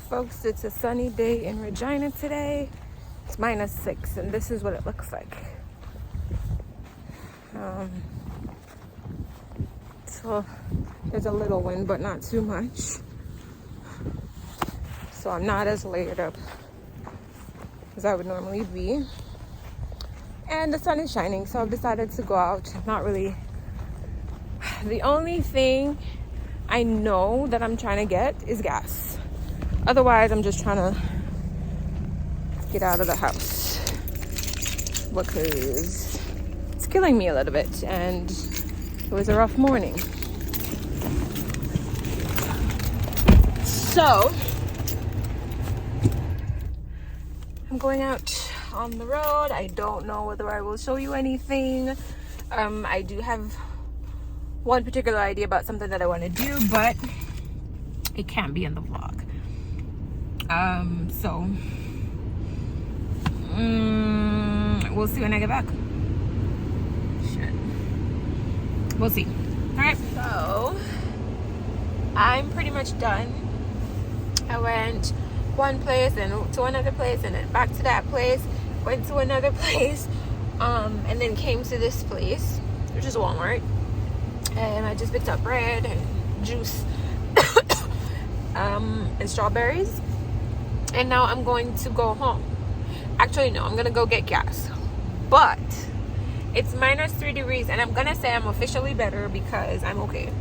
Folks, it's a sunny day in Regina today. It's -6 and this is what it looks like. So there's a little wind but not too much. So I'm not as layered up as I would normally be. And the sun is shining, so I've decided to go out. Not really. The only thing I know that I'm trying to get is gas. Otherwise, I'm just trying to get out of the house because it's killing me a little bit and it was a rough morning. So I'm going out on the road. I don't know whether I will show you anything. I do have one particular idea about something that I want to do, but it can't be in the vlog. We'll see when I get back. Shit. We'll see. All right. So I'm pretty much done. I went one place and to another place and then back to that place, went to another place, and then came to this place, which is Walmart. And I just picked up bread and juice and strawberries. And now I'm going to go home. Actually, no, I'm going to go get gas. But it's -3 degrees. And I'm going to say I'm officially better because I'm okay.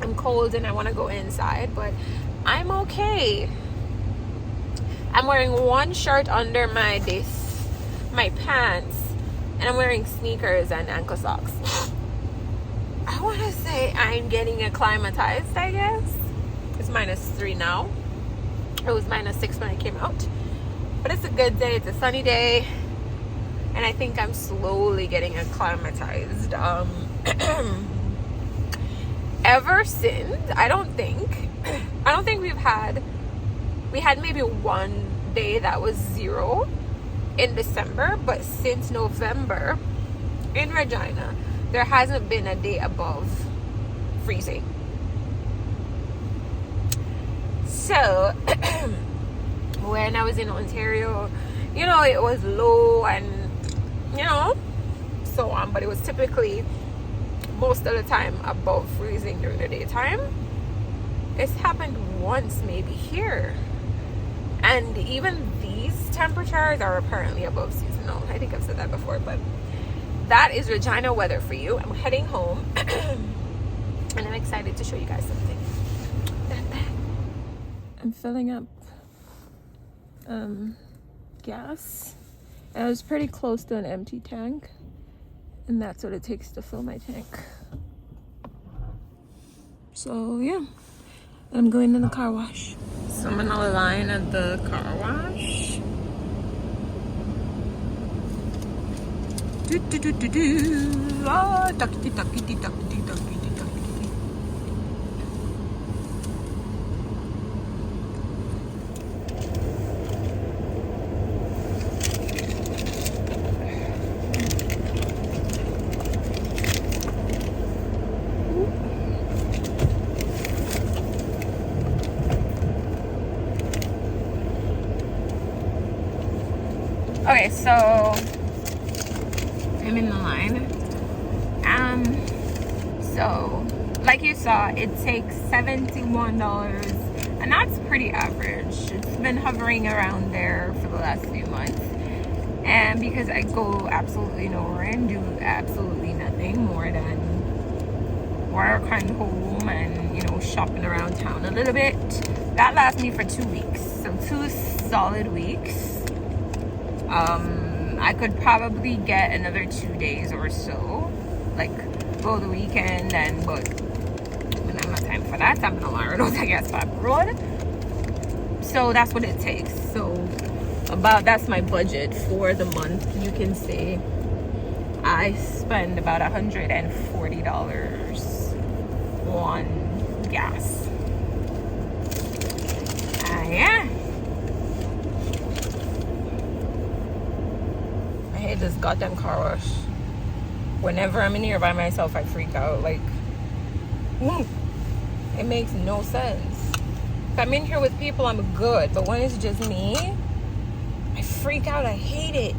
I'm cold and I want to go inside. But I'm okay. I'm wearing one shirt under my pants. And I'm wearing sneakers and ankle socks. I want to say I'm getting acclimatized, I guess. It's -3 now. It was -6 when I came out. But it's a good day. It's a sunny day. And I think I'm slowly getting acclimatized. Ever since, I don't think we had maybe one day that was 0 in December. But since November in Regina, there hasn't been a day above freezing. So when I was in Ontario, it was low and so on, but it was typically most of the time above freezing during the daytime. It's happened once maybe here, and even these temperatures are apparently above seasonal. I think I've said that before, but that is Regina weather for you. I'm heading home and I'm excited to show you guys something. I'm filling up gas. I was pretty close to an empty tank, and that's what it takes to fill my tank. So yeah, I'm going to the car wash. So I'm in a line at the car wash. Okay, so I'm in the line. So like you saw, it takes $71, and that's pretty average. It's been hovering around there for the last few months. And because I go absolutely nowhere and do absolutely nothing more than work and home and shopping around town a little bit, that lasts me for 2 weeks. So 2 solid weeks. I could probably get another 2 days or so, like go the weekend, but when I'm not time for that, I'm gonna learn I guess by road. So that's what it takes. So that's my budget for the month. You can say I spend about $140 on gas. Yeah. I hate this goddamn car wash. Whenever I'm in here by myself, I freak out. Like, it makes no sense. If I'm in here with people, I'm good. But when it's just me, I freak out. I hate it.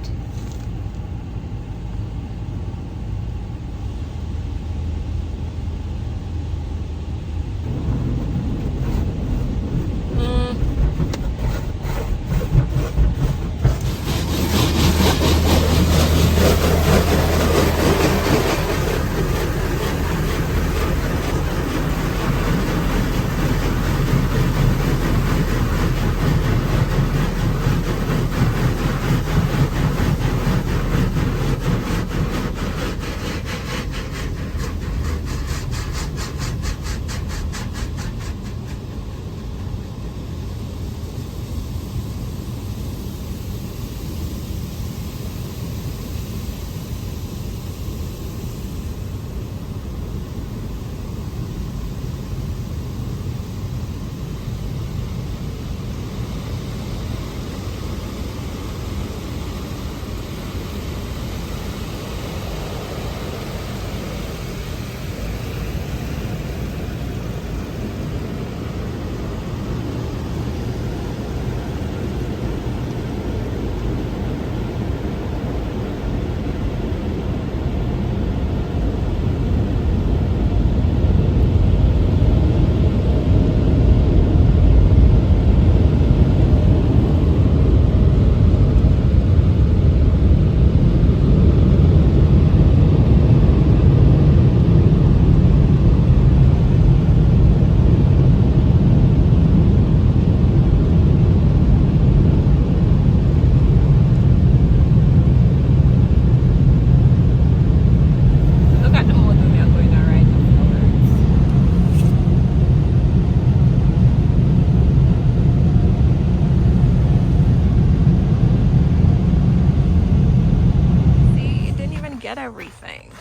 Everything.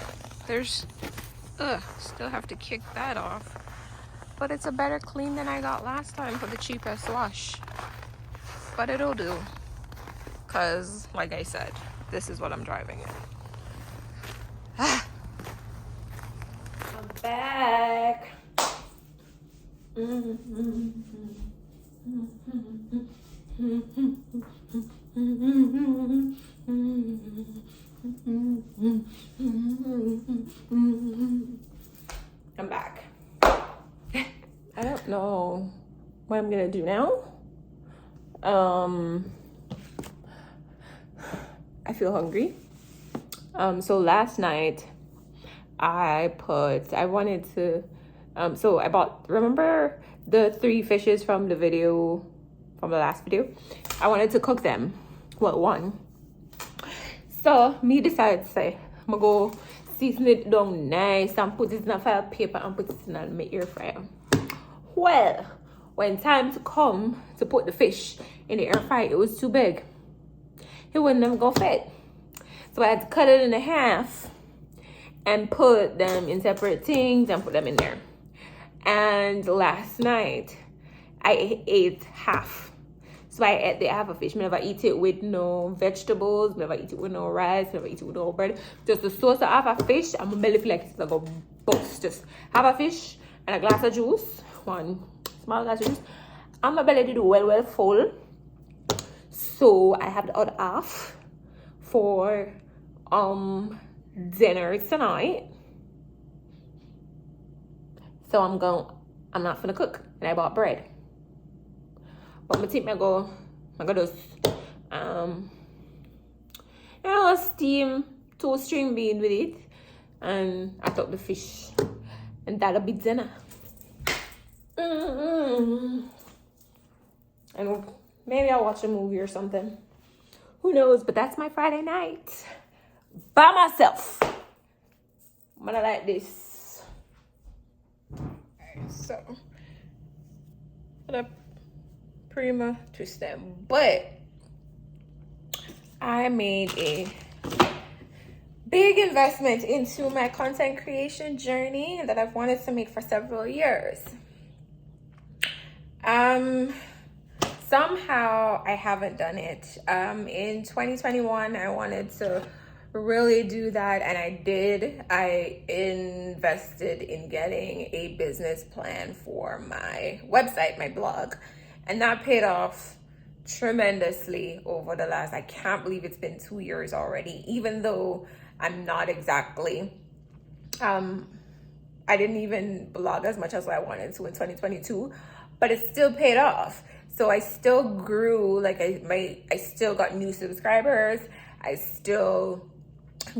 There's still have to kick that off, but it's a better clean than I got last time for the cheapest wash, but it'll do, because like I said, this is what I'm driving in. I'm back. I'm back. I don't know what I'm gonna do now. I feel hungry. So last night I wanted to so I bought, remember the 3 fishes from the video, from the last video? I wanted to cook them. Well, one. So me decided to say, I'm gonna go season it down nice and put it in a file paper and put it in my air fryer. Well, when time to come to put the fish in the air fryer, it was too big. It wouldn't never go fit. So I had to cut it in half and put them in separate things and put them in there. And last night I ate half. So I ate the half a fish. I never eat it with no vegetables. I never eat it with no rice. I never eat it with no bread. Just the sauce of half a fish. And my belly feel like it's like a bust. Just half a fish and a glass of juice. One small glass of juice. And my belly did well full. So I have the other half for dinner tonight. So I'm not gonna cook. And I bought bread. But I think I go just steam 2 string beans with it, and I took the fish, and that'll be dinner. And maybe I'll watch a movie or something. Who knows? But that's my Friday night by myself. I'm gonna like this. Alright, so I'm gonna Prima twist them, but I made a big investment into my content creation journey that I've wanted to make for several years. Somehow I haven't done it. In 2021 I wanted to really do that, and I invested in getting a business plan for my website, my blog, and that paid off tremendously over the last, I can't believe it's been 2 years already, even though I'm not exactly I didn't even blog as much as I wanted to in 2022, but it still paid off. So I still grew, like I still got new subscribers. I still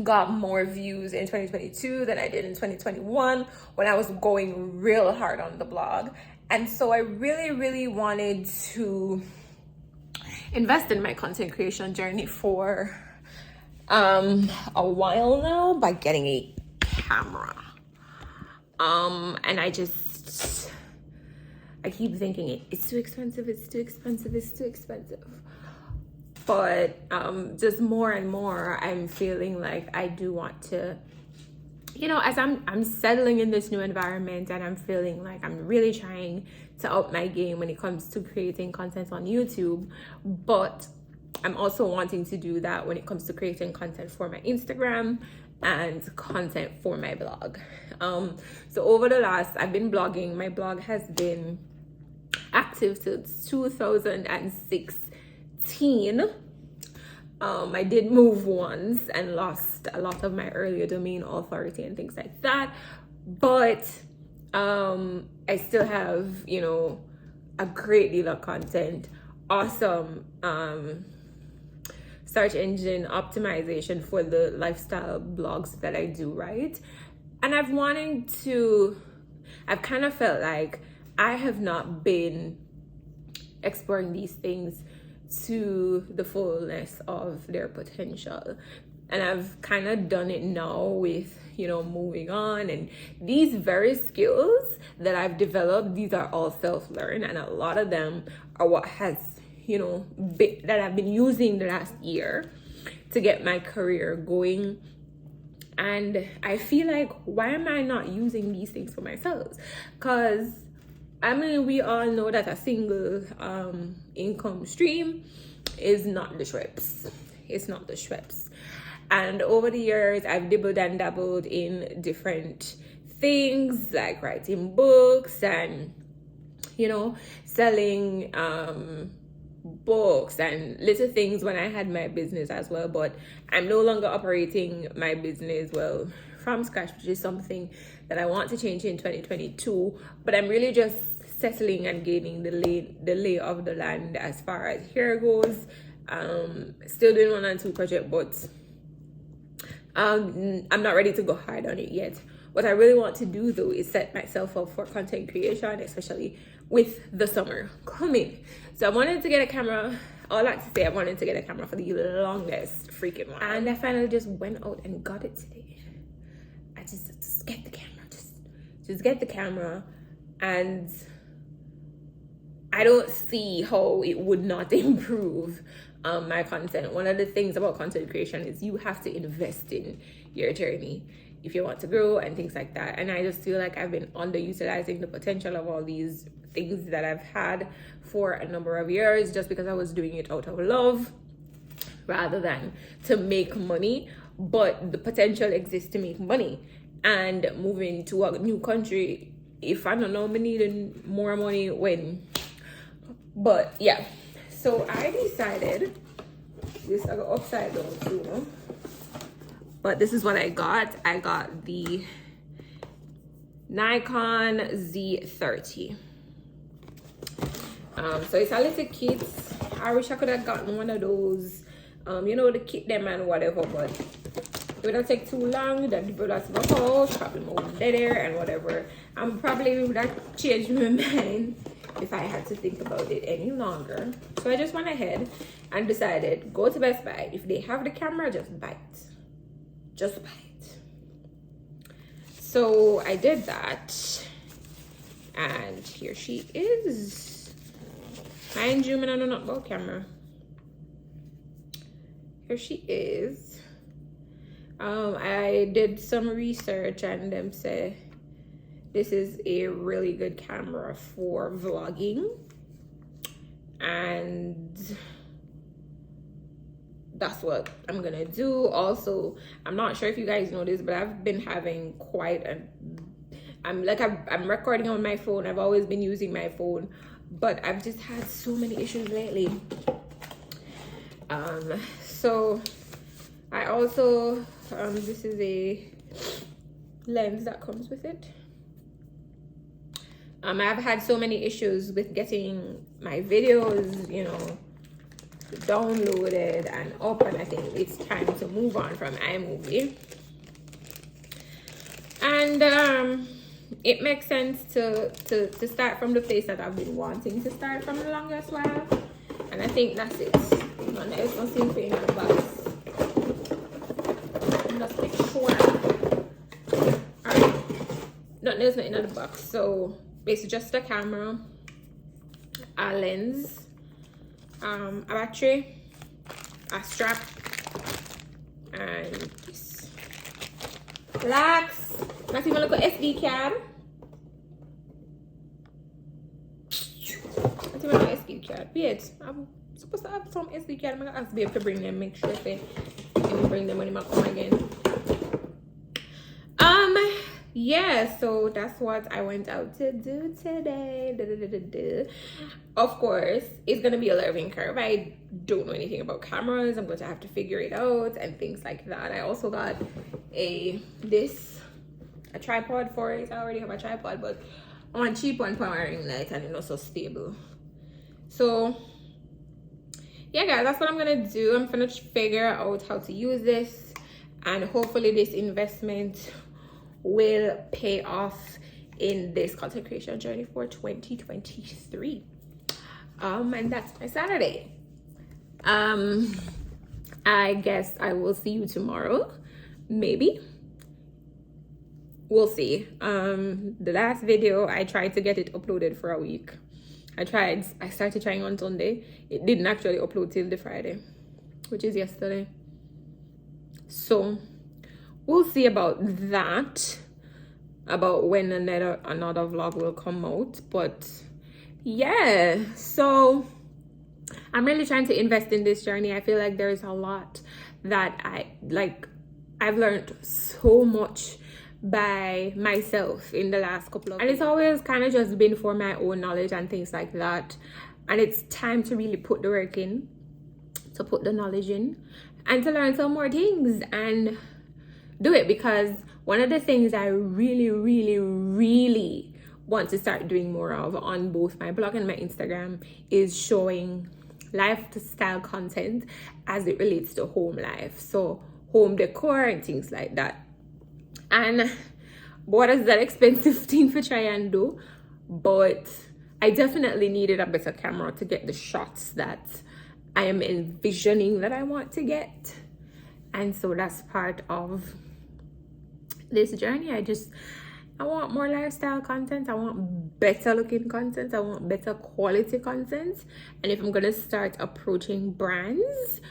got more views in 2022 than I did in 2021 when I was going real hard on the blog. And so I really, really wanted to invest in my content creation journey for a while now by getting a camera. And I keep thinking it's too expensive, but just more and more I'm feeling like I do want to, as I'm settling in this new environment, and I'm feeling like I'm really trying to up my game when it comes to creating content on YouTube, but I'm also wanting to do that when it comes to creating content for my Instagram and content for my blog. So over the last, I've been blogging. My blog has been active since 2016. I did move once and lost a lot of my earlier domain authority and things like that, but I still have, a great deal of content, awesome search engine optimization for the lifestyle blogs that I do, right? And I've kind of felt like I have not been exploring these things to the fullness of their potential. And I've kind of done it now with, moving on. And these very skills that I've developed, these are all self-learned. And a lot of them are what has, that I've been using the last year to get my career going. And I feel like, why am I not using these things for myself? Because we all know that a single income stream is not the Schweppes. It's not the Schweppes. And over the years, I've dibbled and dabbled in different things like writing books and, selling books and little things when I had my business as well. But I'm no longer operating my business from scratch, which is something that I want to change in 2022. But I'm really just settling and gaining the lay of the land as far as hair goes. Still doing 1 and 2 project, but I'm not ready to go hard on it yet. What I really want to do though is set myself up for content creation, especially with the summer coming. So I wanted to get a camera. All that to say, I wanted to get a camera for the longest freaking while, and I finally just went out and got it today. I just get the camera, just get the camera, and I don't see how it would not improve my content. One of the things about content creation is you have to invest in your journey if you want to grow and things like that. And I just feel like I've been underutilizing the potential of all these things that I've had for a number of years, just because I was doing it out of love rather than to make money. But the potential exists to make money, and moving to a new country, if I don't know, me needing more money when. But yeah, so I decided this I got upside down too, but this is what I got. I got the Nikon Z30. So it's a little kit. I wish I could have gotten one of those, the kit them and whatever, but it wouldn't take too long. That the products in my house, probably move there and whatever. I'm probably would have changed my mind if I had to think about it any longer. So I just went ahead and decided, go to Best Buy. If they have the camera, just buy it. Just buy it. So I did that, and here she is. Mind you, I don't know nothing about camera. Here she is. I did some research and them say this is a really good camera for vlogging, and that's what I'm gonna do. Also, I'm not sure if you guys know this, but I've been having quite a I'm recording on my phone. I've always been using my phone, but I've just had so many issues lately. So I also this is a lens that comes with it. I've had so many issues with getting my videos, you know, downloaded and up, and I think it's time to move on from iMovie. And it makes sense to start from the place that I've been wanting to start from the longest while, and I think that's it. And there's nothing for in the box. I'm just make sure. Alright, there's nothing in the box. So it's just a camera, a lens, a battery, a strap, and this. Relax. Not even look at SD card. Not even an SD card. Wait, I'm supposed to have some SD card. I'm gonna ask Babe to bring them. Make sure they can bring them when I come again. Yeah, so that's what I went out to do today. Of course, it's gonna be a learning curve. I don't know anything about cameras. I'm going to have to figure it out and things like that. I also got a tripod for it. I already have a tripod, but I want cheap one for my ring light and it's not so stable. So yeah, guys, that's what I'm gonna do. I'm gonna figure out how to use this, and hopefully this investment will pay off in this content creation journey for 2023. And that's my Saturday. I guess I will see you tomorrow, maybe. We'll see. The last video, I tried to get it uploaded for a week. I started trying on Sunday. It didn't actually upload till the Friday, which is yesterday. So we'll see about that, about when another vlog will come out. But yeah, so I'm really trying to invest in this journey. I feel like there's a lot that I've learned so much by myself in the last couple of, and it's always kind of just been for my own knowledge and things like that. And it's time to really put the work in, to put the knowledge in, and to learn some more things and do it. Because one of the things I really want to start doing more of on both my blog and my Instagram is showing lifestyle content as it relates to home life, so home decor and things like that. And what is that expensive thing for try and do? But I definitely needed a better camera to get the shots that I am envisioning that I want to get. And so that's part of this journey. I want more lifestyle content. I want better looking content. I want better quality content. And if I'm gonna start approaching brands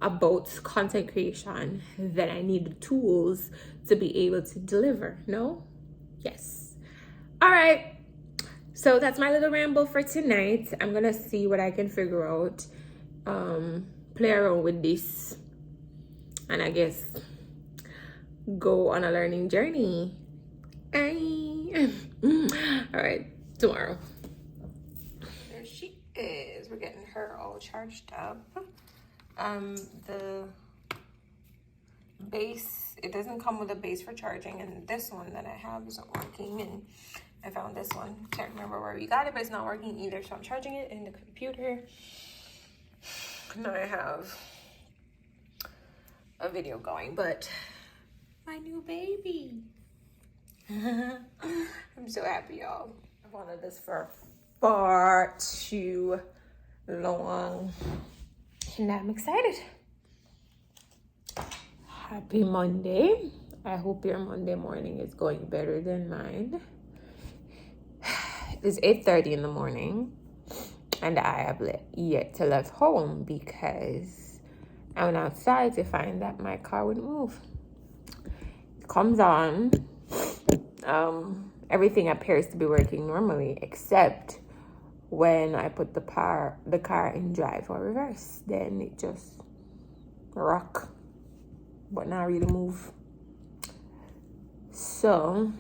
about content creation, then I need the tools to be able to deliver. No? Yes. All right. So that's my little ramble for tonight. I'm gonna see what I can figure out, play around with this, and I guess go on a learning journey. All right, tomorrow. There she is. We're getting her all charged up. The base, it doesn't come with a base for charging, and this one that I have isn't working, and I found this one. Can't remember where we got it, but it's not working either. So I'm charging it in the computer. Now I have a video going, but my new baby. I'm so happy, y'all. I've wanted this for far too long, and I'm excited. Happy Monday. I hope your Monday morning is going better than mine. It's 8:30 in the morning, and I have yet to leave home because I went outside to find that my car wouldn't move. It comes on. Everything appears to be working normally, except when I put the car in drive or reverse. Then it just rock, but not really move. So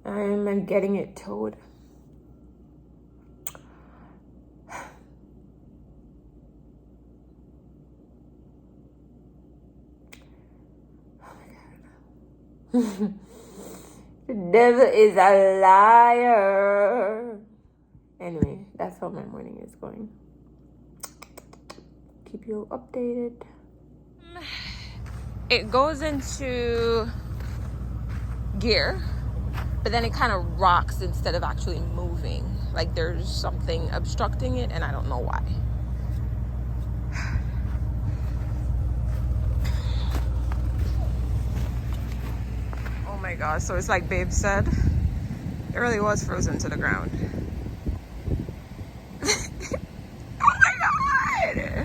I'm getting it towed. The devil is a liar. Anyway, that's how my morning is going. Keep you updated. It goes into gear, but then it kind of rocks instead of actually moving. Like there's something obstructing it, and I don't know why. Oh my gosh, so it's like Babe said, it really was frozen to the ground. Oh my god!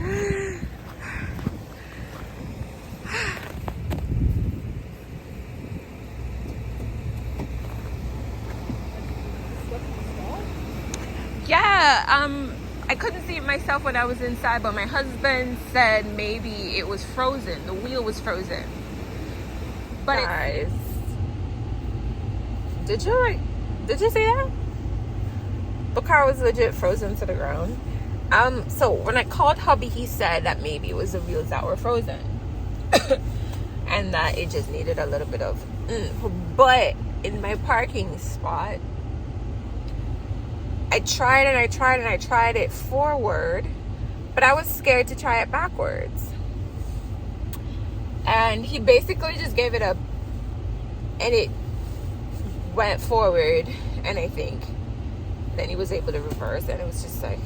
Yeah, I couldn't see it myself when I was inside, but my husband said maybe it was frozen. The wheel was frozen. But guys, did you see that? The car was legit frozen to the ground. So when I called hubby, he said that maybe it was the wheels that were frozen. And that it just needed a little bit of but in my parking spot, I tried it forward, but I was scared to try it backwards. And he basically just gave it and it went forward, and I think then he was able to reverse, and it was just like,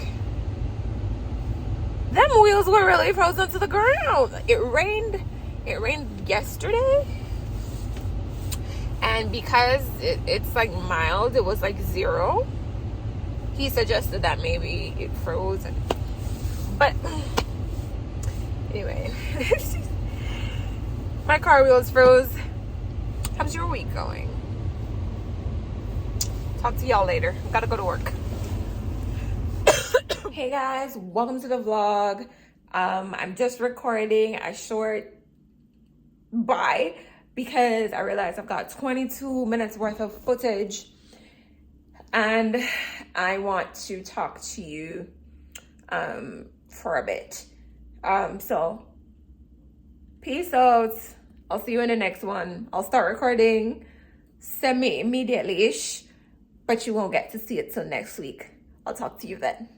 them wheels were really frozen to the ground. It rained yesterday, and because it's like mild, it was like 0. He suggested that maybe it froze, but anyway, my car wheels froze. How's your week going? Talk to y'all later. Gotta go to work. Hey guys, welcome to the vlog. I'm just recording a short bye because I realized I've got 22 minutes worth of footage, and I want to talk to you for a bit. So peace out. I'll see you in the next one. I'll start recording semi-immediately-ish, but you won't get to see it till next week. I'll talk to you then.